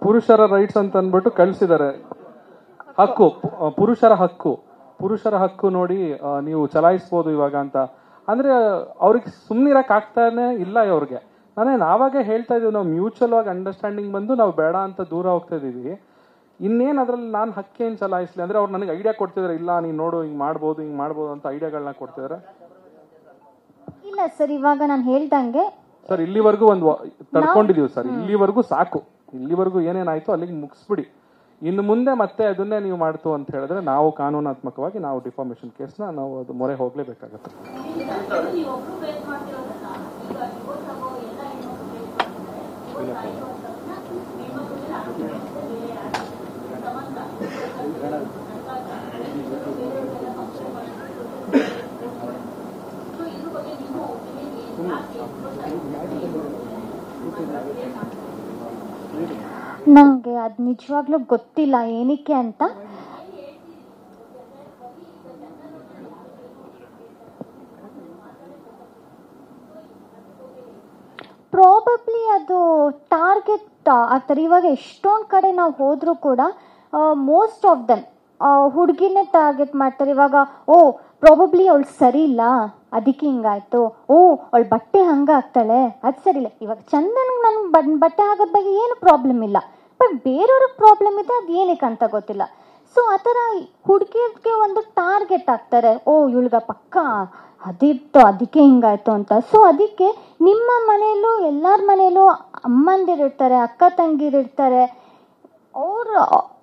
ಪುರುಷರ ರೈಟ್ಸ್ ಅಂತ ಅಂದ್ಬಿಟ್ಟು ಕಳ್ಸಿದ್ದಾರೆ. ಹಕ್ಕು, ಪುರುಷರ ಹಕ್ಕು ನೋಡಿ ನೀವು ಚಲಾಯಿಸ್ಬೋದು ಇವಾಗ ಅಂತ ಅಂದ್ರೆ ಅವ್ರಿಗೆ ಸುಮ್ನಿರಕ್ ಆಗ್ತಾನೆ ಇಲ್ಲ. ಅವ್ರಿಗೆ ನಾವಾಗ ಹೇಳ್ತಾ ಇದೀವಿ, ನಾವು ಮ್ಯೂಚುವಲ್ ಆಗಿ ಅಂಡರ್ಸ್ಟ್ಯಾಂಡಿಂಗ್ ಬಂದು ನಾವು ಬೇಡ ಅಂತ ದೂರ ಹೋಗ್ತಾ ಇದೀವಿ. ಇನ್ನೇನ್ ಅದ್ರಲ್ಲಿ ನಾನು ಹಕ್ಕೇನ್ ಚಲಾಯಿಸ್ಲಿ ಅಂದ್ರೆ ಅವ್ರು ನನಗೆ ಐಡಿಯಾ ಕೊಡ್ತಿದಾರೆ, ಇಲ್ಲ ನೀನ್ ನೋಡು ಹಿಂಗ್ ಮಾಡ್ಬೋದು ಅಂತ ಐಡಿಯಾಗಳನ್ನ ಕೊಡ್ತಿದಾರೆ. ಇಲ್ಲ ಸರ್, ಇವಾಗ ನಾನು ಹೇಳ್ದಂಗೆ ಸರ್ ಇಲ್ಲಿವರೆಗೂ ಒಂದು ತಡ್ಕೊಂಡಿದೀವಿ ಸರ್, ಇಲ್ಲಿವರೆಗೂ ಸಾಕು, ಇಲ್ಲಿವರೆಗೂ ಏನೇನಾಯ್ತು ಅಲ್ಲಿಗೆ ಮುಗಿಸ್ಬಿಡಿ. ಇನ್ನು ಮುಂದೆ ಮತ್ತೆ ಅದನ್ನೇ ನೀವು ಮಾಡ್ತು ಅಂತ ಹೇಳಿದ್ರೆ ನಾವು ಕಾನೂನಾತ್ಮಕವಾಗಿ ನಾವು ಡಿಫಾಮೇಷನ್ ಕೇಸ್ನ ನಾವು ಅದು ಮೊರೆ ಹೋಗ್ಲೇಬೇಕಾಗತ್ತೆ. ನಂಗೆ ಅದು ನಿಜವಾಗ್ಲೂ ಗೊತ್ತಿಲ್ಲ ಏನಕ್ಕೆ ಅಂತ. ಪ್ರಾಬಬ್ಲಿ ಅದು ಟಾರ್ಗೆಟ್ ಆಗ್ತಾರೆ. ಇವಾಗ ಎಷ್ಟೊಂದು ಕಡೆ ನಾವು ಹೋದ್ರೂ ಕೂಡ ಮೋಸ್ಟ್ ಆಫ್ ದೆಮ್ ಹುಡುಗಿನೇ ಟಾರ್ಗೆಟ್ ಮಾಡ್ತಾರೆ. ಇವಾಗ ಪ್ರಾಬಬ್ಲಿ ಅವಳು ಸರಿ ಇಲ್ಲ ಅದಕ್ಕೆ ಹಿಂಗಾಯ್ತು, ಅವಳು ಬಟ್ಟೆ ಹಂಗಾಗ್ತಾಳೆ ಅದು ಸರಿ ಇಲ್ಲ. ಇವಾಗ ಚಂದನ್ ನನ್ಗೆ ಬಟ್ಟೆ ಹಾಕೋದ್ ಬಗ್ಗೆ ಏನು ಪ್ರಾಬ್ಲಮ್ ಇಲ್ಲ, ಬಟ್ ಬೇರೆಯವ್ರಿಗೆ ಪ್ರಾಬ್ಲಮ್ ಇದೆ, ಅದು ಏನಕ್ಕೆ ಅಂತ ಗೊತ್ತಿಲ್ಲ. ಸೊ ಆ ಥರ ಹುಡುಗಿಗೆ ಒಂದು ಟಾರ್ಗೆಟ್ ಆಗ್ತಾರೆ, ಇವಳ್ಗ ಪಕ್ಕ ಅದಿತ್ತು ಅದಕ್ಕೆ ಹಿಂಗಾಯ್ತು ಅಂತ. ಸೊ ಅದಕ್ಕೆ ನಿಮ್ಮ ಮನೆಯಲ್ಲೂ ಎಲ್ಲರ ಮನೆಯಲ್ಲೂ ಅಮ್ಮಂದಿರಿರ್ತಾರೆ, ಅಕ್ಕ ತಂಗಿರಿರ್ತಾರೆ. ಅವ್ರು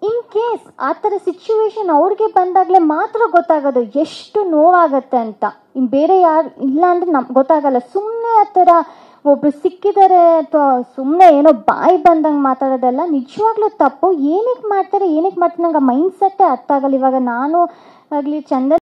ಇನ್ ಕೇಸ್ ಆ ಥರ ಸಿಚುವೇಶನ್ ಅವ್ರಿಗೆ ಬಂದಾಗಲೇ ಮಾತ್ರ ಗೊತ್ತಾಗೋದು ಎಷ್ಟು ನೋವಾಗತ್ತೆ ಅಂತ. ಇನ್ನು ಬೇರೆ ಯಾರು ಇಲ್ಲ ಅಂದ್ರೆ ನಮ್ಗೆ ಗೊತ್ತಾಗಲ್ಲ. ಸುಮ್ಮನೆ ಆ ಥರ ಒಬ್ರು ಸಿಕ್ಕಿದ್ದಾರೆ ಅಥವಾ ಸುಮ್ಮನೆ ಏನೋ ಬಾಯಿ ಬಂದಂಗೆ ಮಾತಾಡೋದೆಲ್ಲ ನಿಜವಾಗ್ಲೂ ತಪ್ಪು. ಏನಕ್ಕೆ ಮಾಡ್ತಾರೆ ನಂಗೆ ಮೈಂಡ್ ಸೆಟ್ಟೇ ಅರ್ಥ ಆಗಲ್ಲ. ಇವಾಗ ನಾನು ಆಗಲಿ ಚಂದನ್